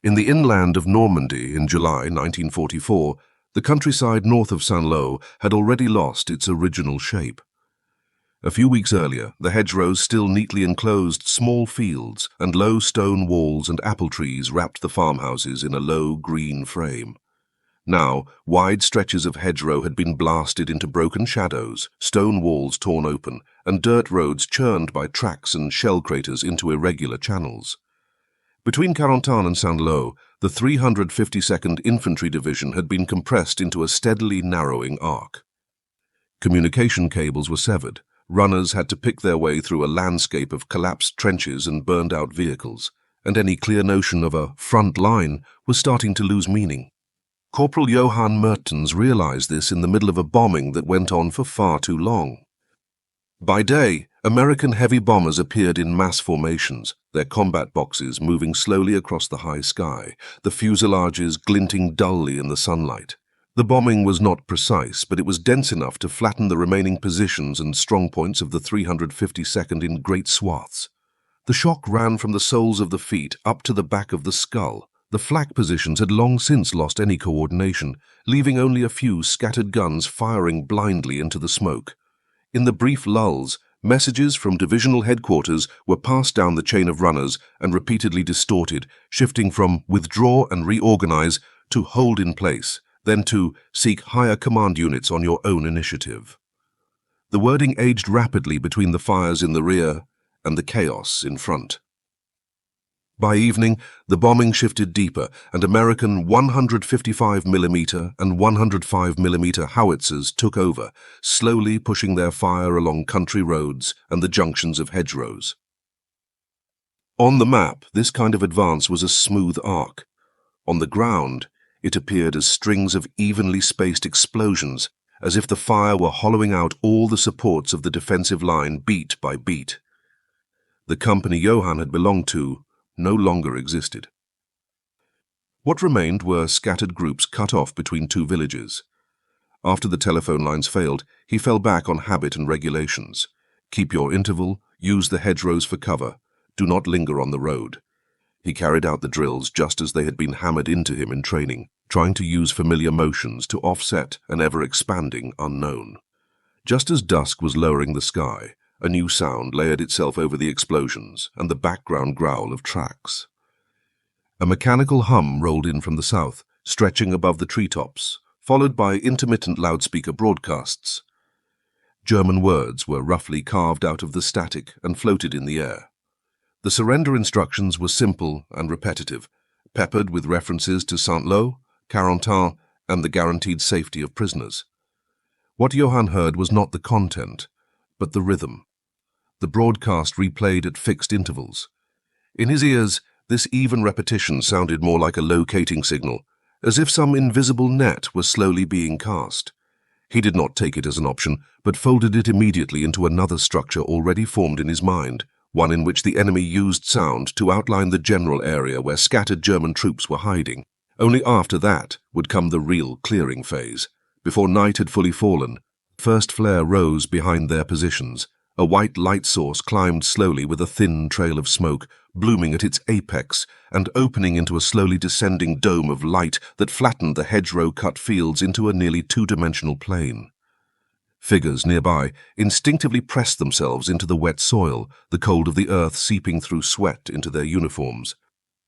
In the inland of Normandy in July 1944, the countryside north of Saint-Lô had already lost its original shape. A few weeks earlier, the hedgerows still neatly enclosed small fields, and low stone walls and apple trees wrapped the farmhouses in a low green frame. Now, wide stretches of hedgerow had been blasted into broken shadows, stone walls torn open, and dirt roads churned by tracks and shell craters into irregular channels. Between Carentan and Saint-Lô, the 352nd Infantry Division had been compressed into a steadily narrowing arc. Communication cables were severed. Runners had to pick their way through a landscape of collapsed trenches and burned-out vehicles, and any clear notion of a front line was starting to lose meaning. Corporal Johann Mertens realized this in the middle of a bombing that went on for far too long. By day, American heavy bombers appeared in mass formations, their combat boxes moving slowly across the high sky, the fuselages glinting dully in the sunlight. The bombing was not precise, but it was dense enough to flatten the remaining positions and strongpoints of the 352nd in great swaths. The shock ran from the soles of the feet up to the back of the skull. The flak positions had long since lost any coordination, leaving only a few scattered guns firing blindly into the smoke. In the brief lulls, messages from divisional headquarters were passed down the chain of runners and repeatedly distorted, shifting from withdraw and reorganize to hold in place, then to seek higher command units on your own initiative. The wording aged rapidly between the fires in the rear and the chaos in front. By evening, the bombing shifted deeper, and American 155mm and 105mm howitzers took over, slowly pushing their fire along country roads and the junctions of hedgerows. On the map, this kind of advance was a smooth arc. On the ground, it appeared as strings of evenly spaced explosions, as if the fire were hollowing out all the supports of the defensive line beat by beat. The company Johann had belonged to no longer existed. What remained were scattered groups cut off between two villages. After the telephone lines failed, he fell back on habit and regulations. Keep your interval, use the hedgerows for cover, do not linger on the road. He carried out the drills just as they had been hammered into him in training, trying to use familiar motions to offset an ever-expanding unknown. Just as dusk was lowering the sky, a new sound layered itself over the explosions and the background growl of tracks. A mechanical hum rolled in from the south, stretching above the treetops, followed by intermittent loudspeaker broadcasts. German words were roughly carved out of the static and floated in the air. The surrender instructions were simple and repetitive, peppered with references to Saint-Lô, Carentan, and the guaranteed safety of prisoners. What Johann heard was not the content, but the rhythm. The broadcast replayed at fixed intervals. In his ears, this even repetition sounded more like a locating signal, as if some invisible net were slowly being cast. He did not take it as an option, but folded it immediately into another structure already formed in his mind, one in which the enemy used sound to outline the general area where scattered German troops were hiding. Only after that would come the real clearing phase. Before night had fully fallen, the first flare rose behind their positions. A white light source climbed slowly with a thin trail of smoke, blooming at its apex and opening into a slowly descending dome of light that flattened the hedgerow-cut fields into a nearly two-dimensional plane. Figures nearby instinctively pressed themselves into the wet soil, the cold of the earth seeping through sweat into their uniforms.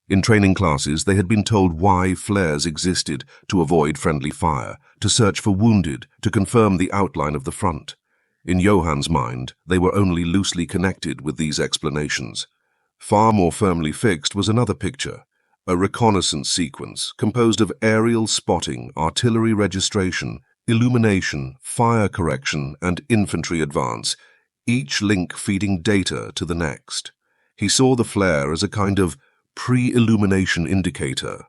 In training classes, they had been told why flares existed: to avoid friendly fire, to search for wounded, to confirm the outline of the front. In Johann's mind, they were only loosely connected with these explanations. Far more firmly fixed was another picture, a reconnaissance sequence composed of aerial spotting, artillery registration, illumination, fire correction, and infantry advance, each link feeding data to the next. He saw the flare as a kind of pre-illumination indicator.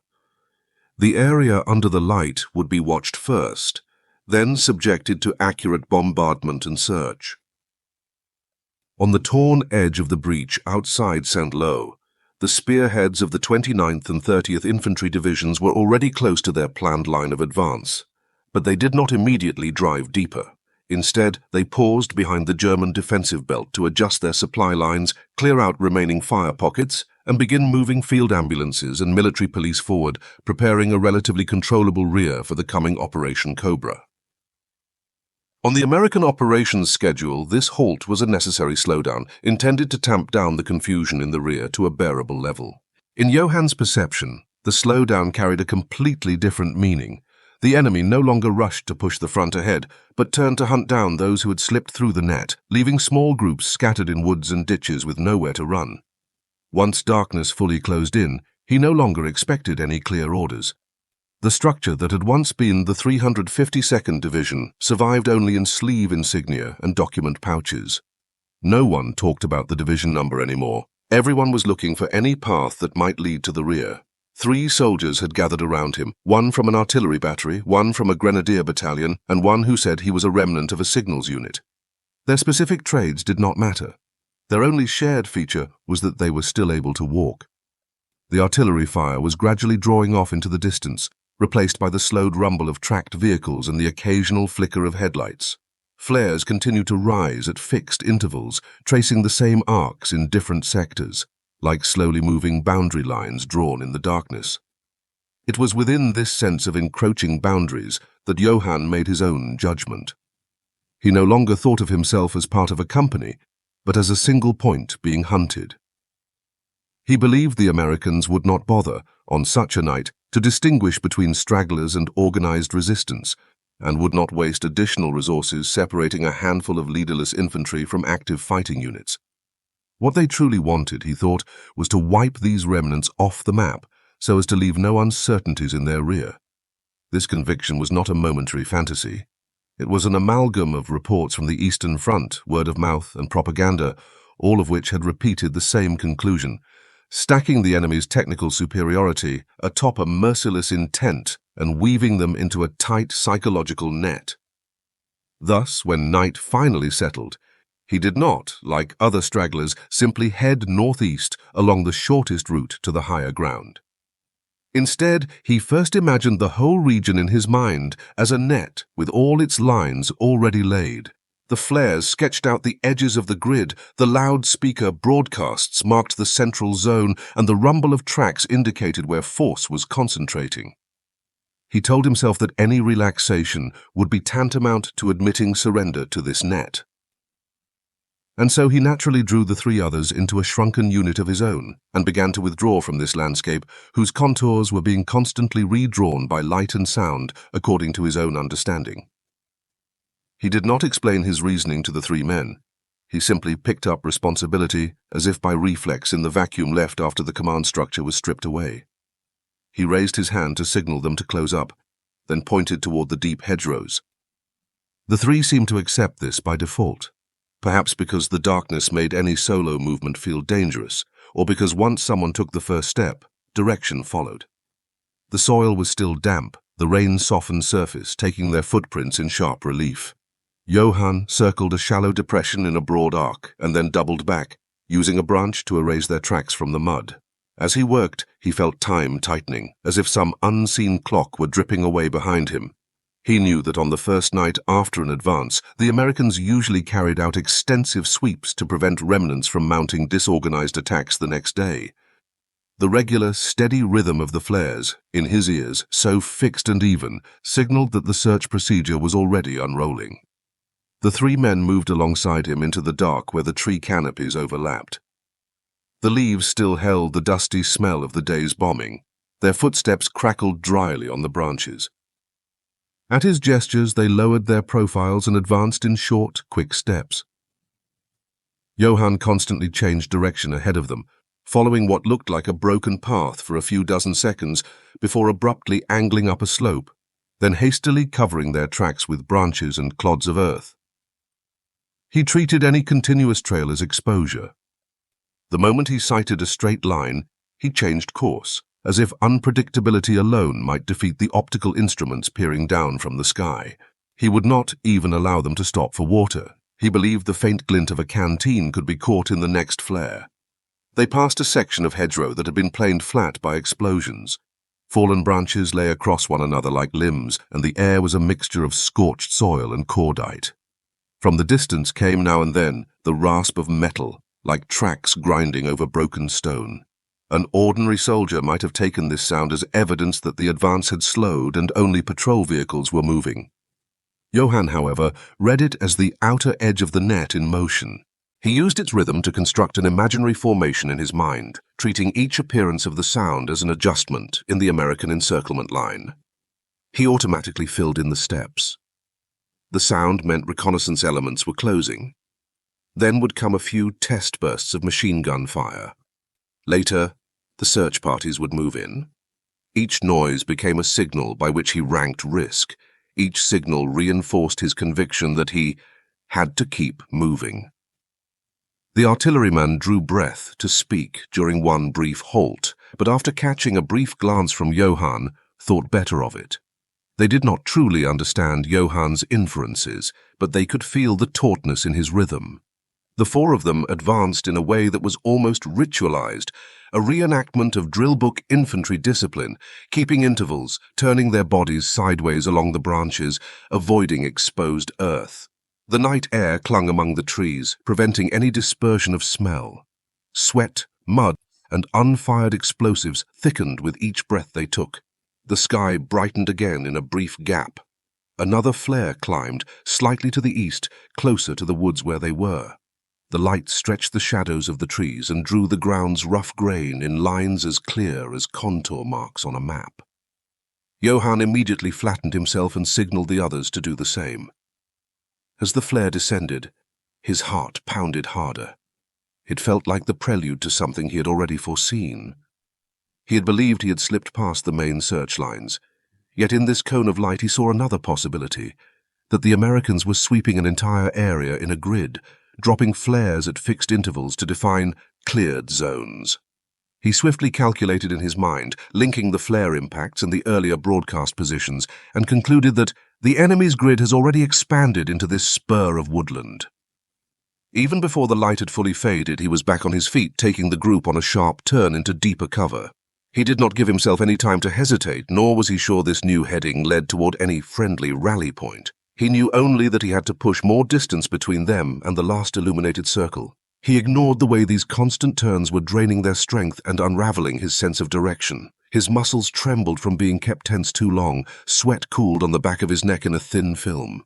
The area under the light would be watched first, then subjected to accurate bombardment and search. On the torn edge of the breach outside Saint-Lô, the spearheads of the 29th and 30th Infantry Divisions were already close to their planned line of advance, but they did not immediately drive deeper. Instead, they paused behind the German defensive belt to adjust their supply lines, clear out remaining fire pockets, and begin moving field ambulances and military police forward, preparing a relatively controllable rear for the coming Operation Cobra. On the American operations schedule, this halt was a necessary slowdown, intended to tamp down the confusion in the rear to a bearable level. In Johann's perception, the slowdown carried a completely different meaning. The enemy no longer rushed to push the front ahead, but turned to hunt down those who had slipped through the net, leaving small groups scattered in woods and ditches with nowhere to run. Once darkness fully closed in, he no longer expected any clear orders. The structure that had once been the 352nd Division survived only in sleeve insignia and document pouches. No one talked about the division number anymore. Everyone was looking for any path that might lead to the rear. 3 soldiers had gathered around him, one from an artillery battery, one from a grenadier battalion, and one who said he was a remnant of a signals unit. Their specific trades did not matter. Their only shared feature was that they were still able to walk. The artillery fire was gradually drawing off into the distance, replaced by the slowed rumble of tracked vehicles and the occasional flicker of headlights. Flares continued to rise at fixed intervals, tracing the same arcs in different sectors, like slowly moving boundary lines drawn in the darkness. It was within this sense of encroaching boundaries that Johann made his own judgment. He no longer thought of himself as part of a company, but as a single point being hunted. He believed the Americans would not bother, on such a night, to distinguish between stragglers and organized resistance, and would not waste additional resources separating a handful of leaderless infantry from active fighting units. What they truly wanted, he thought, was to wipe these remnants off the map so as to leave no uncertainties in their rear. This conviction was not a momentary fantasy. It was an amalgam of reports from the Eastern Front, word of mouth, and propaganda, all of which had repeated the same conclusion, stacking the enemy's technical superiority atop a merciless intent and weaving them into a tight psychological net. Thus, when night finally settled, he did not, like other stragglers, simply head northeast along the shortest route to the higher ground. Instead, he first imagined the whole region in his mind as a net with all its lines already laid. The flares sketched out the edges of the grid, the loudspeaker broadcasts marked the central zone, and the rumble of tracks indicated where force was concentrating. He told himself that any relaxation would be tantamount to admitting surrender to this net. And so he naturally drew the 3 others into a shrunken unit of his own and began to withdraw from this landscape, whose contours were being constantly redrawn by light and sound according to his own understanding. He did not explain his reasoning to the 3 men. He simply picked up responsibility as if by reflex in the vacuum left after the command structure was stripped away. He raised his hand to signal them to close up, then pointed toward the deep hedgerows. The 3 seemed to accept this by default. Perhaps because the darkness made any solo movement feel dangerous, or because once someone took the first step, direction followed. The soil was still damp, the rain-softened surface taking their footprints in sharp relief. Johann circled a shallow depression in a broad arc and then doubled back, using a branch to erase their tracks from the mud. As he worked, he felt time tightening, as if some unseen clock were dripping away behind him. He knew that on the first night after an advance, the Americans usually carried out extensive sweeps to prevent remnants from mounting disorganized attacks the next day. The regular, steady rhythm of the flares, in his ears, so fixed and even, signaled that the search procedure was already unrolling. The 3 men moved alongside him into the dark where the tree canopies overlapped. The leaves still held the dusty smell of the day's bombing. Their footsteps crackled dryly on the branches. At his gestures, they lowered their profiles and advanced in short, quick steps. Johann constantly changed direction ahead of them, following what looked like a broken path for a few dozen seconds before abruptly angling up a slope, then hastily covering their tracks with branches and clods of earth. He treated any continuous trail as exposure. The moment he sighted a straight line, he changed course, as if unpredictability alone might defeat the optical instruments peering down from the sky. He would not even allow them to stop for water. He believed the faint glint of a canteen could be caught in the next flare. They passed a section of hedgerow that had been planed flat by explosions. Fallen branches lay across one another like limbs, and the air was a mixture of scorched soil and cordite. From the distance came now and then the rasp of metal, like tracks grinding over broken stone. An ordinary soldier might have taken this sound as evidence that the advance had slowed and only patrol vehicles were moving. Johann, however, read it as the outer edge of the net in motion. He used its rhythm to construct an imaginary formation in his mind, treating each appearance of the sound as an adjustment in the American encirclement line. He automatically filled in the steps. The sound meant reconnaissance elements were closing. Then would come a few test bursts of machine gun fire. Later, the search parties would move in. Each noise became a signal by which he ranked risk. Each signal reinforced his conviction that he had to keep moving. The artilleryman drew breath to speak during one brief halt, but after catching a brief glance from Johann, thought better of it. They did not truly understand Johann's inferences, but they could feel the tautness in his rhythm. The four of them advanced in a way that was almost ritualized, a reenactment of drill book infantry discipline, keeping intervals, turning their bodies sideways along the branches, avoiding exposed earth. The night air clung among the trees, preventing any dispersion of smell. Sweat, mud, and unfired explosives thickened with each breath they took. The sky brightened again in a brief gap. Another flare climbed, slightly to the east, closer to the woods where they were. The light stretched the shadows of the trees and drew the ground's rough grain in lines as clear as contour marks on a map. Johann immediately flattened himself and signaled the others to do the same. As the flare descended, his heart pounded harder. It felt like the prelude to something he had already foreseen. He had believed he had slipped past the main searchlines, yet in this cone of light he saw another possibility, that the Americans were sweeping an entire area in a grid, dropping flares at fixed intervals to define cleared zones. He swiftly calculated in his mind, linking the flare impacts and the earlier broadcast positions, and concluded that the enemy's grid has already expanded into this spur of woodland. Even before the light had fully faded, he was back on his feet, taking the group on a sharp turn into deeper cover. He did not give himself any time to hesitate, nor was he sure this new heading led toward any friendly rally point. He knew only that he had to push more distance between them and the last illuminated circle. He ignored the way these constant turns were draining their strength and unraveling his sense of direction. His muscles trembled from being kept tense too long, sweat cooled on the back of his neck in a thin film.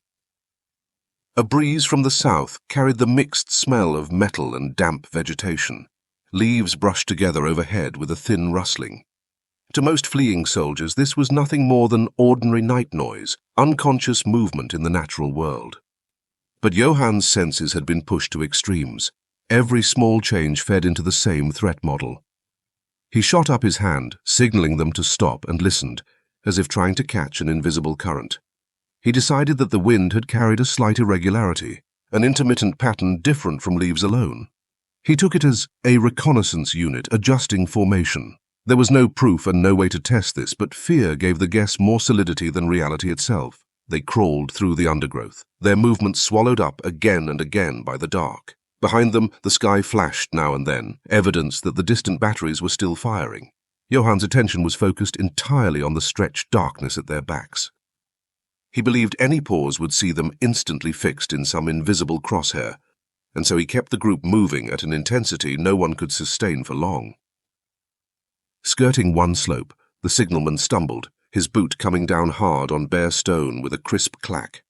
A breeze from the south carried the mixed smell of metal and damp vegetation. Leaves brushed together overhead with a thin rustling. To most fleeing soldiers, this was nothing more than ordinary night noise, unconscious movement in the natural world. But Johann's senses had been pushed to extremes. Every small change fed into the same threat model. He shot up his hand, signaling them to stop, and listened, as if trying to catch an invisible current. He decided that the wind had carried a slight irregularity, an intermittent pattern different from leaves alone. He took it as a reconnaissance unit adjusting formation. There was no proof and no way to test this, but fear gave the guess more solidity than reality itself. They crawled through the undergrowth, their movements swallowed up again and again by the dark. Behind them, the sky flashed now and then, evidence that the distant batteries were still firing. Johann's attention was focused entirely on the stretched darkness at their backs. He believed any pause would see them instantly fixed in some invisible crosshair, and so he kept the group moving at an intensity no one could sustain for long. Skirting one slope, the signalman stumbled, his boot coming down hard on bare stone with a crisp clack.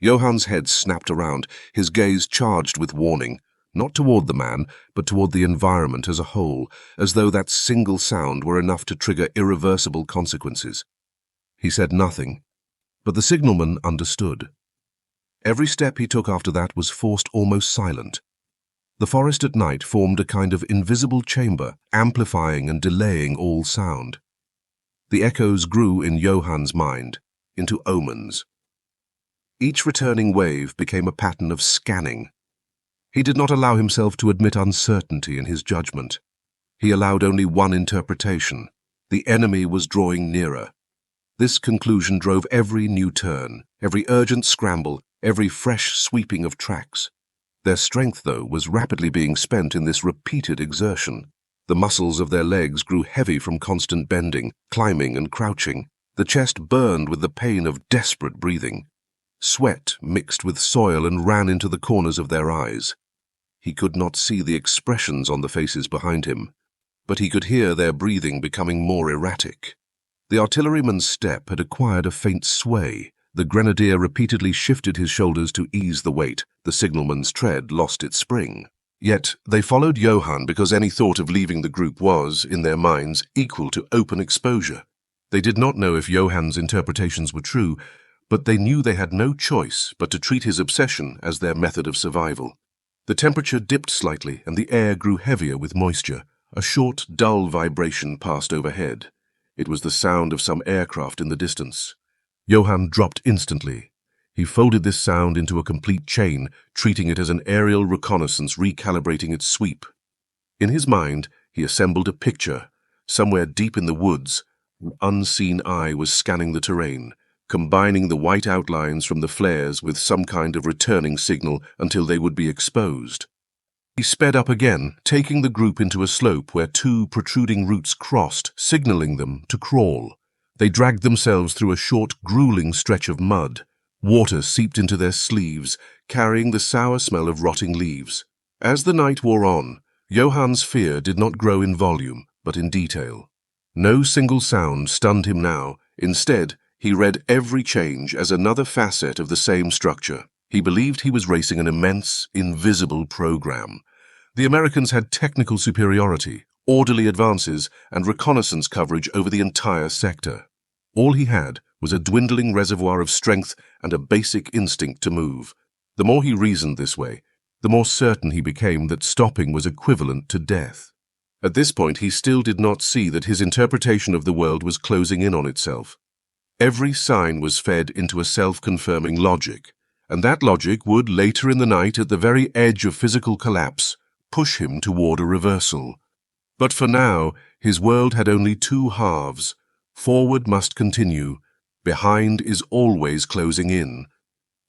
Johann's head snapped around, his gaze charged with warning, not toward the man, but toward the environment as a whole, as though that single sound were enough to trigger irreversible consequences. He said nothing, but the signalman understood. Every step he took after that was forced almost silent. The forest at night formed a kind of invisible chamber, amplifying and delaying all sound. The echoes grew in Johann's mind into omens. Each returning wave became a pattern of scanning. He did not allow himself to admit uncertainty in his judgment. He allowed only one interpretation. The enemy was drawing nearer. This conclusion drove every new turn, every urgent scramble, every fresh sweeping of tracks. Their strength, though, was rapidly being spent in this repeated exertion. The muscles of their legs grew heavy from constant bending, climbing and crouching. The chest burned with the pain of desperate breathing. Sweat mixed with soil and ran into the corners of their eyes. He could not see the expressions on the faces behind him, but he could hear their breathing becoming more erratic. The artilleryman's step had acquired a faint sway. The grenadier repeatedly shifted his shoulders to ease the weight. The signalman's tread lost its spring. Yet they followed Johann because any thought of leaving the group was, in their minds, equal to open exposure. They did not know if Johann's interpretations were true, but they knew they had no choice but to treat his obsession as their method of survival. The temperature dipped slightly and the air grew heavier with moisture. A short, dull vibration passed overhead. It was the sound of some aircraft in the distance. Johann dropped instantly. He folded this sound into a complete chain, treating it as an aerial reconnaissance recalibrating its sweep. In his mind, he assembled a picture. Somewhere deep in the woods, an unseen eye was scanning the terrain, combining the white outlines from the flares with some kind of returning signal until they would be exposed. He sped up again, taking the group into a slope where two protruding roots crossed, signaling them to crawl. They dragged themselves through a short, grueling stretch of mud. Water seeped into their sleeves, carrying the sour smell of rotting leaves. As the night wore on, Johann's fear did not grow in volume, but in detail. No single sound stunned him now. Instead, he read every change as another facet of the same structure. He believed he was racing an immense, invisible program. The Americans had technical superiority, orderly advances, and reconnaissance coverage over the entire sector. All he had was a dwindling reservoir of strength and a basic instinct to move. The more he reasoned this way, the more certain he became that stopping was equivalent to death. At this point, he still did not see that his interpretation of the world was closing in on itself. Every sign was fed into a self-confirming logic, and that logic would, later in the night, at the very edge of physical collapse, push him toward a reversal. But for now, his world had only two halves. Forward must continue. Behind is always closing in.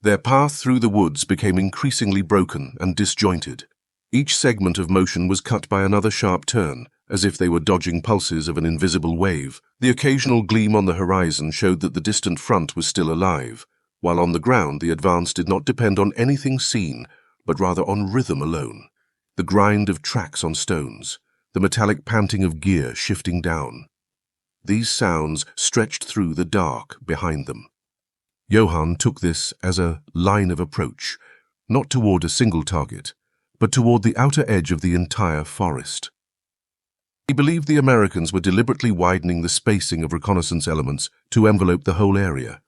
Their path through the woods became increasingly broken and disjointed. Each segment of motion was cut by another sharp turn, as if they were dodging pulses of an invisible wave. The occasional gleam on the horizon showed that the distant front was still alive, while on the ground the advance did not depend on anything seen, but rather on rhythm alone. The grind of tracks on stones, the metallic panting of gear shifting down. These sounds stretched through the dark behind them. Johann took this as a line of approach, not toward a single target, but toward the outer edge of the entire forest. He believed the Americans were deliberately widening the spacing of reconnaissance elements to envelope the whole area.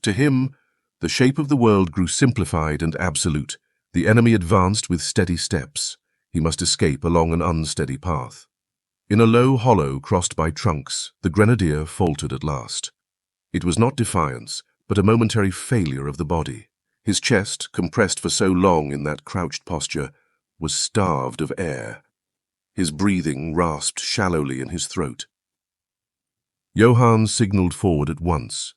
To him, the shape of the world grew simplified and absolute. The enemy advanced with steady steps. He must escape along an unsteady path. In a low hollow crossed by trunks, the grenadier faltered at last. It was not defiance, but a momentary failure of the body. His chest, compressed for so long in that crouched posture, was starved of air. His breathing rasped shallowly in his throat. Johann signaled forward at once.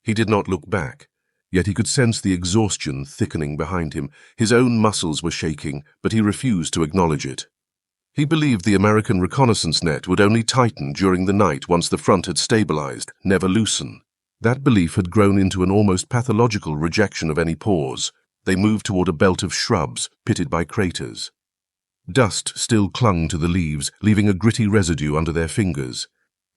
He did not look back, yet he could sense the exhaustion thickening behind him. His own muscles were shaking, but he refused to acknowledge it. He believed the American reconnaissance net would only tighten during the night once the front had stabilized, never loosen. That belief had grown into an almost pathological rejection of any pause. They moved toward a belt of shrubs, pitted by craters. Dust still clung to the leaves, leaving a gritty residue under their fingers.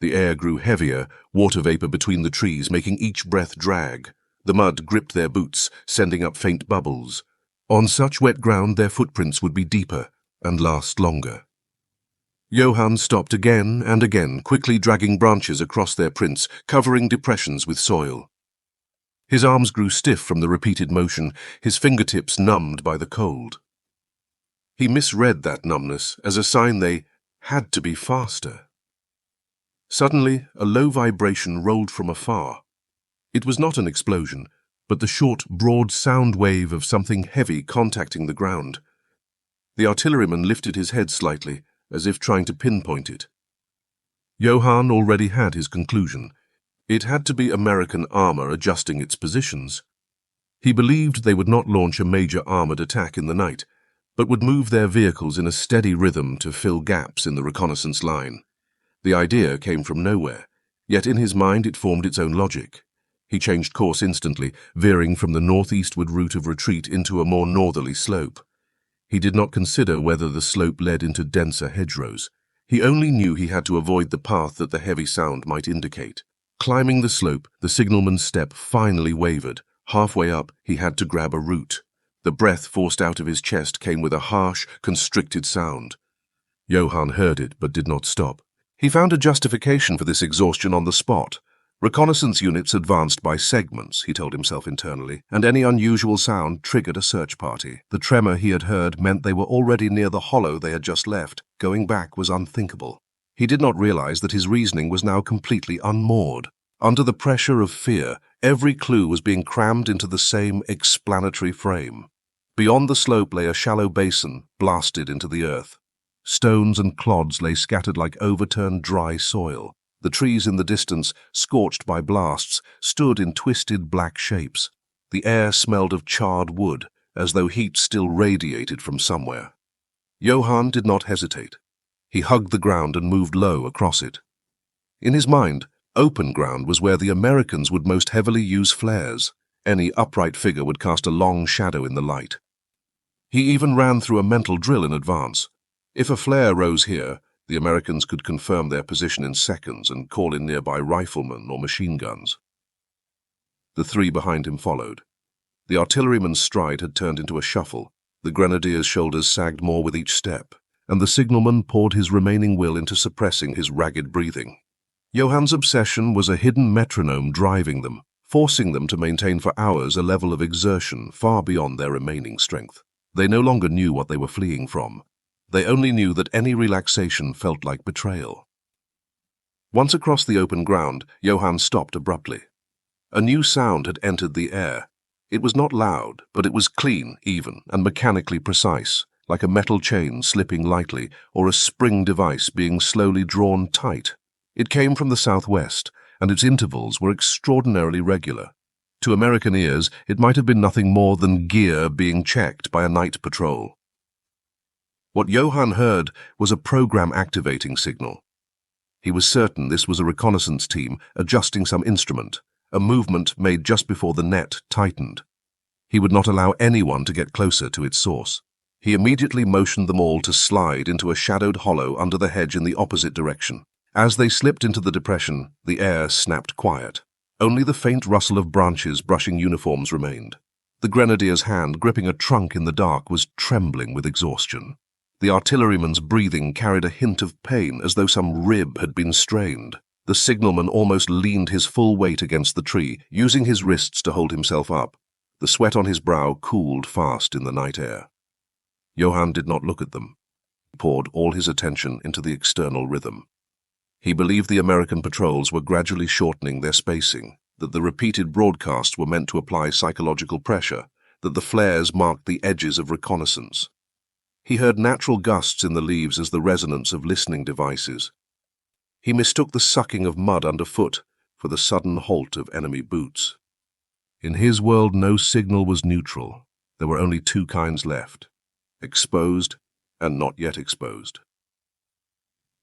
The air grew heavier, water vapor between the trees making each breath drag. The mud gripped their boots, sending up faint bubbles. On such wet ground their footprints would be deeper and last longer. Johann stopped again and again, quickly dragging branches across their prints, covering depressions with soil. His arms grew stiff from the repeated motion, his fingertips numbed by the cold. He misread that numbness as a sign they had to be faster. Suddenly, a low vibration rolled from afar. It was not an explosion, but the short, broad sound wave of something heavy contacting the ground. The artilleryman lifted his head slightly, as if trying to pinpoint it. Johann already had his conclusion. It had to be American armor adjusting its positions. He believed they would not launch a major armored attack in the night, but would move their vehicles in a steady rhythm to fill gaps in the reconnaissance line. The idea came from nowhere, yet in his mind it formed its own logic. He changed course instantly, veering from the northeastward route of retreat into a more northerly slope. He did not consider whether the slope led into denser hedgerows. He only knew he had to avoid the path that the heavy sound might indicate. Climbing the slope, the signalman's step finally wavered. Halfway up, he had to grab a root. The breath forced out of his chest came with a harsh, constricted sound. Johann heard it but did not stop. He found a justification for this exhaustion on the spot. Reconnaissance units advanced by segments, he told himself internally, and any unusual sound triggered a search party. The tremor he had heard meant they were already near the hollow they had just left. Going back was unthinkable. He did not realize that his reasoning was now completely unmoored. Under the pressure of fear, every clue was being crammed into the same explanatory frame. Beyond the slope lay a shallow basin, blasted into the earth. Stones and clods lay scattered like overturned dry soil. The trees in the distance, scorched by blasts, stood in twisted black shapes. The air smelled of charred wood, as though heat still radiated from somewhere. Johann did not hesitate. He hugged the ground and moved low across it. In his mind, open ground was where the Americans would most heavily use flares. Any upright figure would cast a long shadow in the light. He even ran through a mental drill in advance. If a flare rose here, the Americans could confirm their position in seconds and call in nearby riflemen or machine guns. The three behind him followed. The artilleryman's stride had turned into a shuffle. The grenadier's shoulders sagged more with each step, and the signalman poured his remaining will into suppressing his ragged breathing. Johann's obsession was a hidden metronome driving them, forcing them to maintain for hours a level of exertion far beyond their remaining strength. They no longer knew what they were fleeing from. They only knew that any relaxation felt like betrayal. Once across the open ground, Johann stopped abruptly. A new sound had entered the air. It was not loud, but it was clean, even, and mechanically precise, like a metal chain slipping lightly or a spring device being slowly drawn tight. It came from the southwest, and its intervals were extraordinarily regular. To American ears, it might have been nothing more than gear being checked by a night patrol. What Johann heard was a program-activating signal. He was certain this was a reconnaissance team adjusting some instrument, a movement made just before the net tightened. He would not allow anyone to get closer to its source. He immediately motioned them all to slide into a shadowed hollow under the hedge in the opposite direction. As they slipped into the depression, the air snapped quiet. Only the faint rustle of branches brushing uniforms remained. The grenadier's hand, gripping a trunk in the dark, was trembling with exhaustion. The artilleryman's breathing carried a hint of pain, as though some rib had been strained. The signalman almost leaned his full weight against the tree, using his wrists to hold himself up. The sweat on his brow cooled fast in the night air. Johann did not look at them. He poured all his attention into the external rhythm. He believed the American patrols were gradually shortening their spacing, that the repeated broadcasts were meant to apply psychological pressure, that the flares marked the edges of reconnaissance. He heard natural gusts in the leaves as the resonance of listening devices. He mistook the sucking of mud underfoot for the sudden halt of enemy boots. In his world, no signal was neutral. There were only two kinds left: exposed and not yet exposed.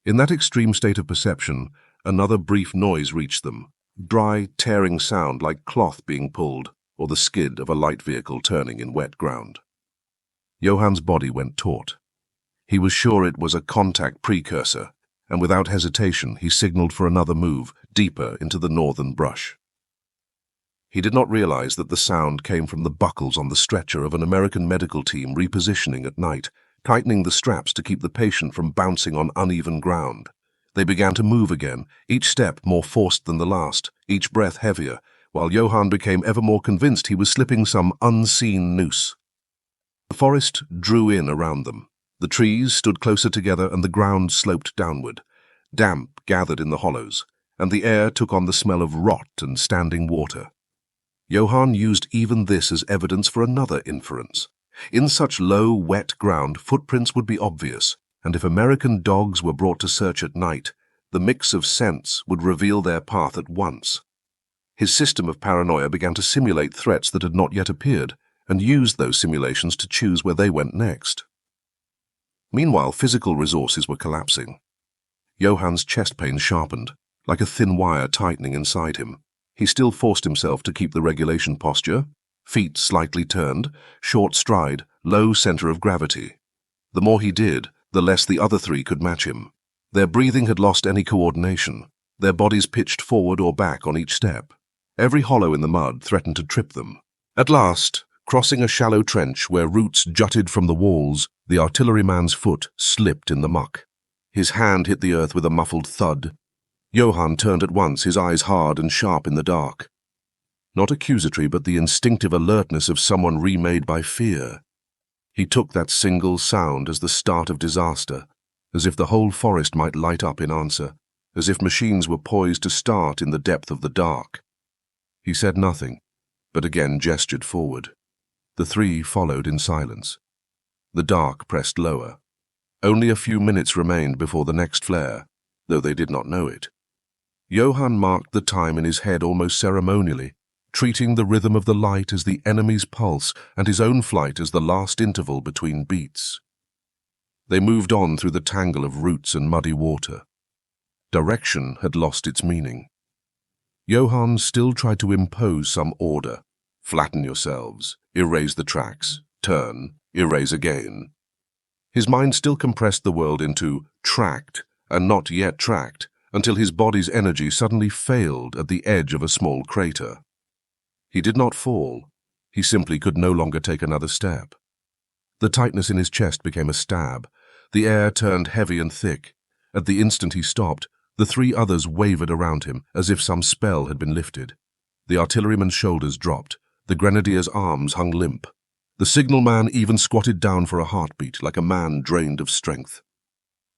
In that extreme state of perception, another brief noise reached them, dry, tearing sound like cloth being pulled or the skid of a light vehicle turning in wet ground. Johann's body went taut. He was sure it was a contact precursor, and without hesitation he signaled for another move, deeper into the northern brush. He did not realize that the sound came from the buckles on the stretcher of an American medical team repositioning at night, tightening the straps to keep the patient from bouncing on uneven ground. They began to move again, each step more forced than the last, each breath heavier, while Johann became ever more convinced he was slipping some unseen noose. The forest drew in around them. The trees stood closer together and the ground sloped downward. Damp gathered in the hollows, and the air took on the smell of rot and standing water. Johann used even this as evidence for another inference. In such low, wet ground, footprints would be obvious, and if American dogs were brought to search at night, the mix of scents would reveal their path at once. His system of paranoia began to simulate threats that had not yet appeared, and used those simulations to choose where they went next. Meanwhile, physical resources were collapsing. Johann's chest pain sharpened, like a thin wire tightening inside him. He still forced himself to keep the regulation posture, feet slightly turned, short stride, low center of gravity. The more he did, the less the other three could match him. Their breathing had lost any coordination, their bodies pitched forward or back on each step. Every hollow in the mud threatened to trip them. At last, crossing a shallow trench where roots jutted from the walls, the artilleryman's foot slipped in the muck. His hand hit the earth with a muffled thud. Johann turned at once, his eyes hard and sharp in the dark. Not accusatory, but the instinctive alertness of someone remade by fear. He took that single sound as the start of disaster, as if the whole forest might light up in answer, as if machines were poised to start in the depth of the dark. He said nothing, but again gestured forward. The three followed in silence. The dark pressed lower. Only a few minutes remained before the next flare, though they did not know it. Johann marked the time in his head almost ceremonially, treating the rhythm of the light as the enemy's pulse and his own flight as the last interval between beats. They moved on through the tangle of roots and muddy water. Direction had lost its meaning. Johann still tried to impose some order. Flatten yourselves, erase the tracks, turn, erase again. His mind still compressed the world into tracked and not yet tracked, until his body's energy suddenly failed at the edge of a small crater. He did not fall. He simply could no longer take another step. The tightness in his chest became a stab. The air turned heavy and thick. At the instant he stopped, the three others wavered around him, as if some spell had been lifted. The artilleryman's shoulders dropped. The grenadier's arms hung limp. The signalman even squatted down for a heartbeat, like a man drained of strength.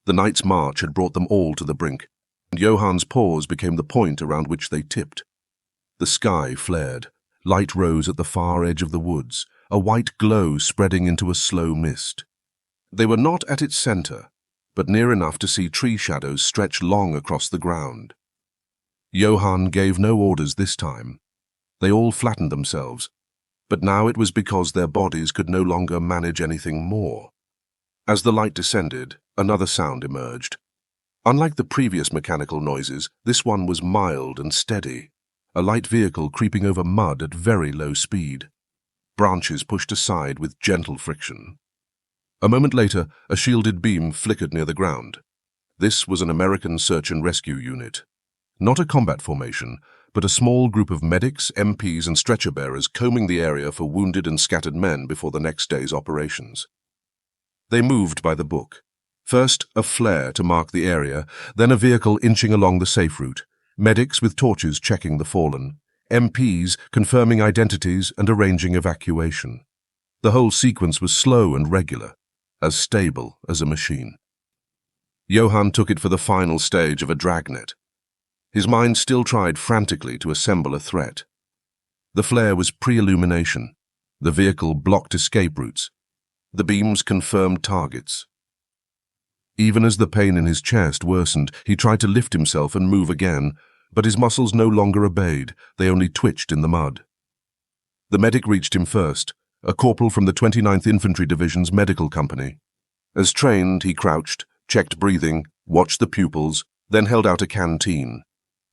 The night's march had brought them all to the brink, and Johann's pause became the point around which they tipped. The sky flared. Light rose at the far edge of the woods, a white glow spreading into a slow mist. They were not at its center, but near enough to see tree shadows stretch long across the ground. Johann gave no orders this time. They all flattened themselves, but now it was because their bodies could no longer manage anything more. As the light descended, another sound emerged. Unlike the previous mechanical noises, this one was mild and steady, a light vehicle creeping over mud at very low speed. Branches pushed aside with gentle friction. A moment later, a shielded beam flickered near the ground. This was an American search and rescue unit. Not a combat formation, but a small group of medics, MPs, and stretcher-bearers combing the area for wounded and scattered men before the next day's operations. They moved by the book. First, a flare to mark the area, then a vehicle inching along the safe route, medics with torches checking the fallen, MPs confirming identities and arranging evacuation. The whole sequence was slow and regular, as stable as a machine. Johann took it for the final stage of a dragnet. His mind still tried frantically to assemble a threat. The flare was pre-illumination. The vehicle blocked escape routes. The beams confirmed targets. Even as the pain in his chest worsened, he tried to lift himself and move again, but his muscles no longer obeyed, they only twitched in the mud. The medic reached him first, a corporal from the 29th Infantry Division's medical company. As trained, he crouched, checked breathing, watched the pupils, then held out a canteen.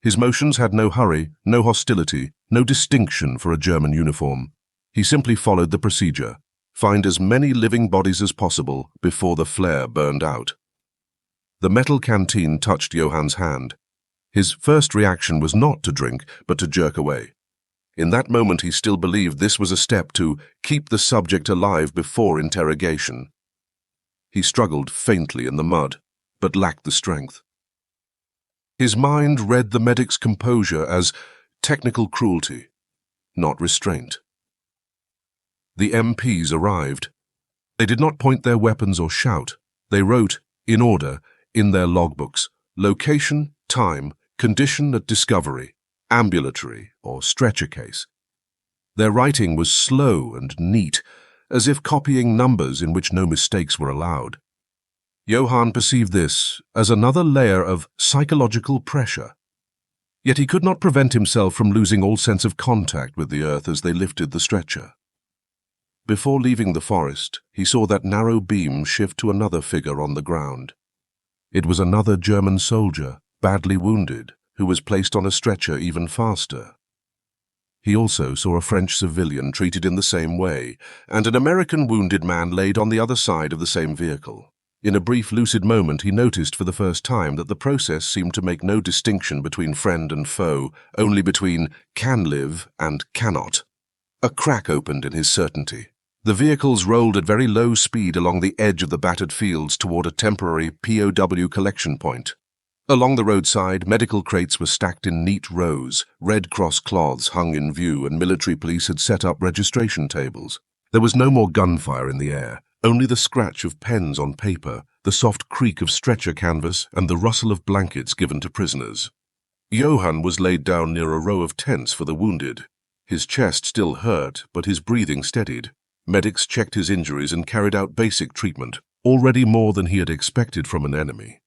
His motions had no hurry, no hostility, no distinction for a German uniform. He simply followed the procedure. Find as many living bodies as possible before the flare burned out. The metal canteen touched Johann's hand. His first reaction was not to drink, but to jerk away. In that moment he still believed this was a step to keep the subject alive before interrogation. He struggled faintly in the mud, but lacked the strength. His mind read the medic's composure as technical cruelty, not restraint. The MPs arrived. They did not point their weapons or shout. They wrote, in order, in their logbooks, location, time, condition at discovery, ambulatory or stretcher case. Their writing was slow and neat, as if copying numbers in which no mistakes were allowed. Johann perceived this as another layer of psychological pressure. Yet he could not prevent himself from losing all sense of contact with the earth as they lifted the stretcher. Before leaving the forest, he saw that narrow beam shift to another figure on the ground. It was another German soldier, badly wounded, who was placed on a stretcher even faster. He also saw a French civilian treated in the same way, and an American wounded man laid on the other side of the same vehicle. In a brief lucid moment, he noticed for the first time that the process seemed to make no distinction between friend and foe, only between can live and cannot. A crack opened in his certainty. The vehicles rolled at very low speed along the edge of the battered fields toward a temporary POW collection point. Along the roadside, medical crates were stacked in neat rows, Red Cross cloths hung in view, and military police had set up registration tables. There was no more gunfire in the air, only the scratch of pens on paper, the soft creak of stretcher canvas, and the rustle of blankets given to prisoners. Johann was laid down near a row of tents for the wounded. His chest still hurt, but his breathing steadied. Medics checked his injuries and carried out basic treatment, already more than he had expected from an enemy.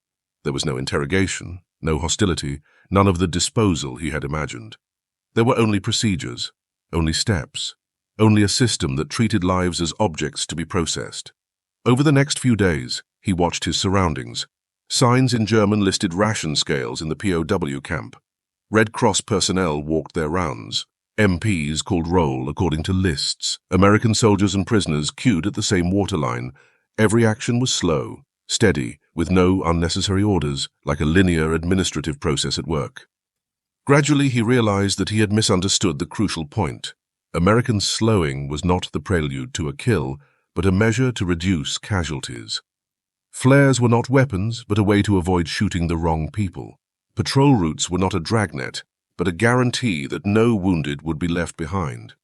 There was no interrogation, no hostility, none of the disposal he had imagined. There were only procedures, only steps, only a system that treated lives as objects to be processed. Over the next few days, he watched his surroundings. Signs in German listed ration scales in the POW camp. Red Cross personnel walked their rounds. MPs called roll according to lists. American soldiers and prisoners queued at the same waterline. Every action was slow, steady, with no unnecessary orders, like a linear administrative process at work. Gradually, he realized that he had misunderstood the crucial point. American slowing was not the prelude to a kill, but a measure to reduce casualties. Flares were not weapons, but a way to avoid shooting the wrong people. Patrol routes were not a dragnet, but a guarantee that no wounded would be left behind.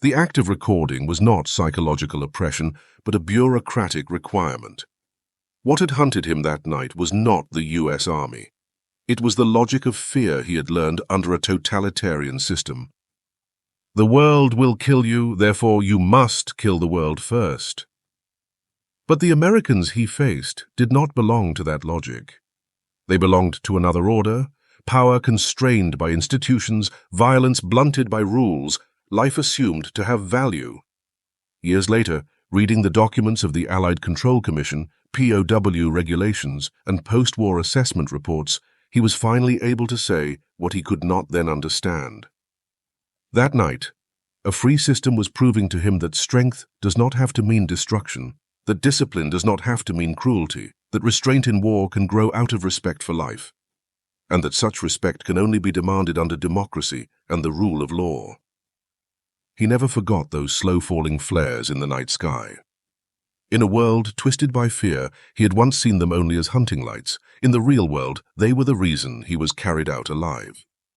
The act of recording was not psychological oppression, but a bureaucratic requirement. What had hunted him that night was not the U.S. Army. It was the logic of fear he had learned under a totalitarian system. The world will kill you, therefore you must kill the world first. But the Americans he faced did not belong to that logic. They belonged to another order, power constrained by institutions, violence blunted by rules, life assumed to have value. Years later, reading the documents of the Allied Control Commission, POW regulations, and post-war assessment reports, he was finally able to say what he could not then understand. That night, a free system was proving to him that strength does not have to mean destruction, that discipline does not have to mean cruelty, that restraint in war can grow out of respect for life, and that such respect can only be demanded under democracy and the rule of law. He never forgot those slow-falling flares in the night sky. In a world twisted by fear, he had once seen them only as hunting lights. In the real world, they were the reason he was carried out alive.